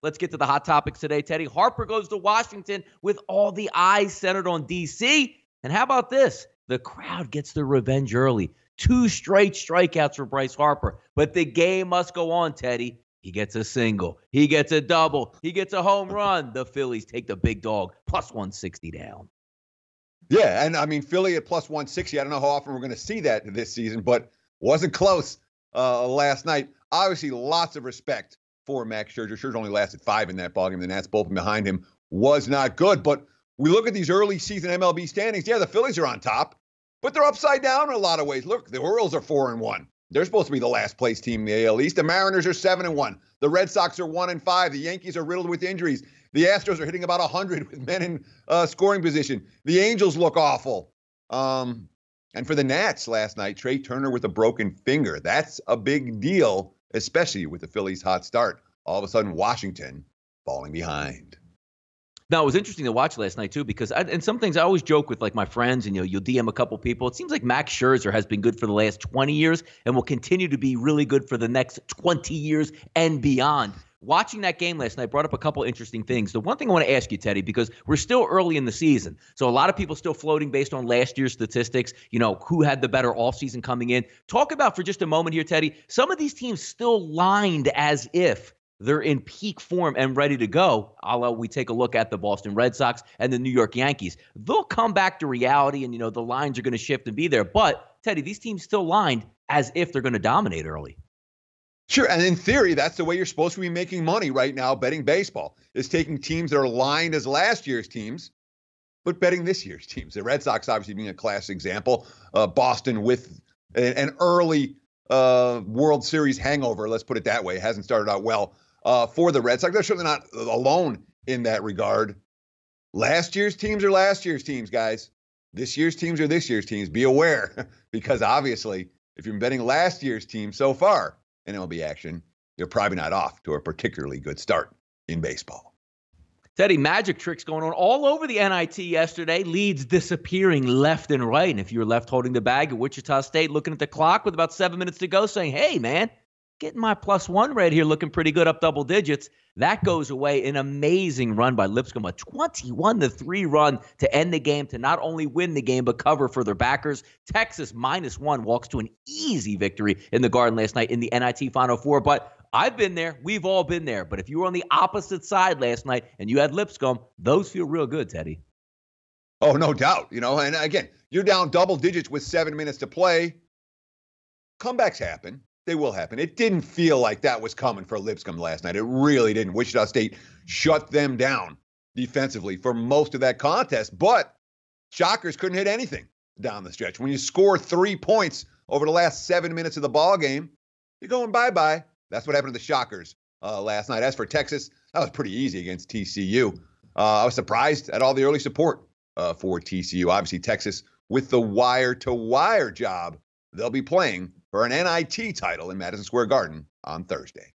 let's get to the hot topics today, Teddy. Harper goes to Washington with all the eyes centered on D.C. And how about this? The crowd gets their revenge early. 2 straight strikeouts for Bryce Harper. But the game must go on, Teddy. He gets a single. He gets a double. He gets a home run. The Phillies take the big dog, plus 160 down. Yeah, and I mean, Philly at plus 160. I don't know how often we're going to see that this season, but wasn't close last night. Obviously, lots of respect for Max Scherzer. Scherzer only lasted 5 in that ballgame. The Nats bullpen behind him was not good. But we look at these early season MLB standings. Yeah, the Phillies are on top, but they're upside down in a lot of ways. Look, the Orioles are 4-1. They're supposed to be the last place team in the AL East. The Mariners are 7-1. The Red Sox are 1-5. The Yankees are riddled with injuries. The Astros are hitting about 100 with men in scoring position. The Angels look awful. And for the Nats last night, Trey Turner with a broken finger. That's a big deal, especially with the Phillies' hot start. All of a sudden, Washington falling behind. Now, it was interesting to watch last night, too, because and some things I always joke with, like, my friends, and, you'll DM a couple people. It seems like Max Scherzer has been good for the last 20 years and will continue to be really good for the next 20 years and beyond. Watching that game last night brought up a couple interesting things. The one thing I want to ask you, Teddy, because we're still early in the season, so a lot of people still floating based on last year's statistics, who had the better offseason coming in. Talk about for just a moment here, Teddy, some of these teams still lined as if they're in peak form and ready to go. Although we take a look at the Boston Red Sox and the New York Yankees. They'll come back to reality and, the lines are going to shift and be there. But, Teddy, these teams still lined as if they're going to dominate early. Sure, and in theory, that's the way you're supposed to be making money right now betting baseball, is taking teams that are lined as last year's teams, but betting this year's teams. The Red Sox obviously being a class example. Boston with an early World Series hangover, let's put it that way. It hasn't started out well for the Red Sox. They're certainly not alone in that regard. Last year's teams are last year's teams, guys. This year's teams are this year's teams. Be aware, because obviously, if you're betting last year's team so far in MLB action, you're probably not off to a particularly good start in baseball. Teddy, magic tricks going on all over the NIT yesterday. Leads disappearing left and right. And if you were left holding the bag at Wichita State, looking at the clock with about 7 minutes to go, saying, hey, man, getting my +1 right here, looking pretty good, up double digits. That goes away. An amazing run by Lipscomb, a 21-3 run to end the game, to not only win the game, but cover for their backers. Texas -1 walks to an easy victory in the Garden last night in the NIT Final Four. But I've been there. We've all been there. But if you were on the opposite side last night and you had Lipscomb, those feel real good, Teddy. Oh, no doubt. And again, you're down double digits with 7 minutes to play. Comebacks happen. They will happen. It didn't feel like that was coming for Lipscomb last night. It really didn't. Wichita State shut them down defensively for most of that contest, but Shockers couldn't hit anything down the stretch. When you score 3 points over the last 7 minutes of the ball game, you're going bye-bye. That's what happened to the Shockers last night. As for Texas, that was pretty easy against TCU. I was surprised at all the early support for TCU. Obviously, Texas with the wire-to-wire job. They'll be playing for an NIT title in Madison Square Garden on Thursday.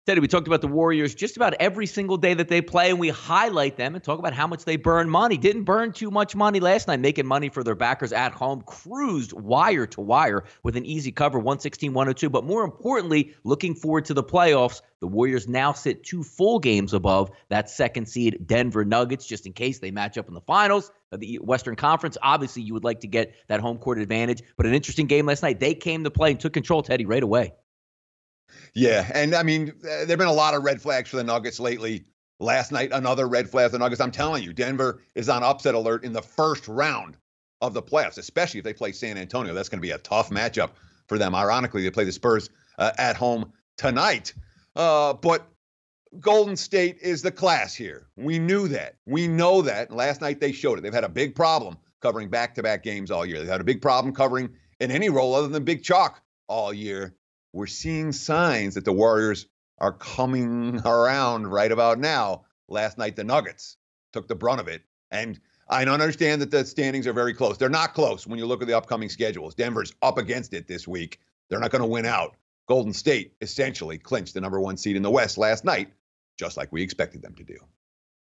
Teddy, we talked about the Warriors just about every single day that they play, and we highlight them and talk about how much they burn money. Didn't burn too much money last night, making money for their backers at home. Cruised wire to wire with an easy cover, 116-102. But more importantly, looking forward to the playoffs, the Warriors now sit 2 full games above that second seed Denver Nuggets, just in case they match up in the finals of the Western Conference. Obviously, you would like to get that home court advantage, but an interesting game last night. They came to play and took control, Teddy, right away. Yeah, and I mean, there have been a lot of red flags for the Nuggets lately. Last night, another red flag for the Nuggets. I'm telling you, Denver is on upset alert in the first round of the playoffs, especially if they play San Antonio. That's going to be a tough matchup for them. Ironically, they play the Spurs at home tonight. But Golden State is the class here. We knew that. We know that. Last night, they showed it. They've had a big problem covering back-to-back games all year. They've had a big problem covering in any role other than big chalk all year. We're seeing signs that the Warriors are coming around right about now. Last night, the Nuggets took the brunt of it. And I don't understand that the standings are very close. They're not close when you look at the upcoming schedules. Denver's up against it this week. They're not going to win out. Golden State essentially clinched the #1 seed in the West last night, just like we expected them to do.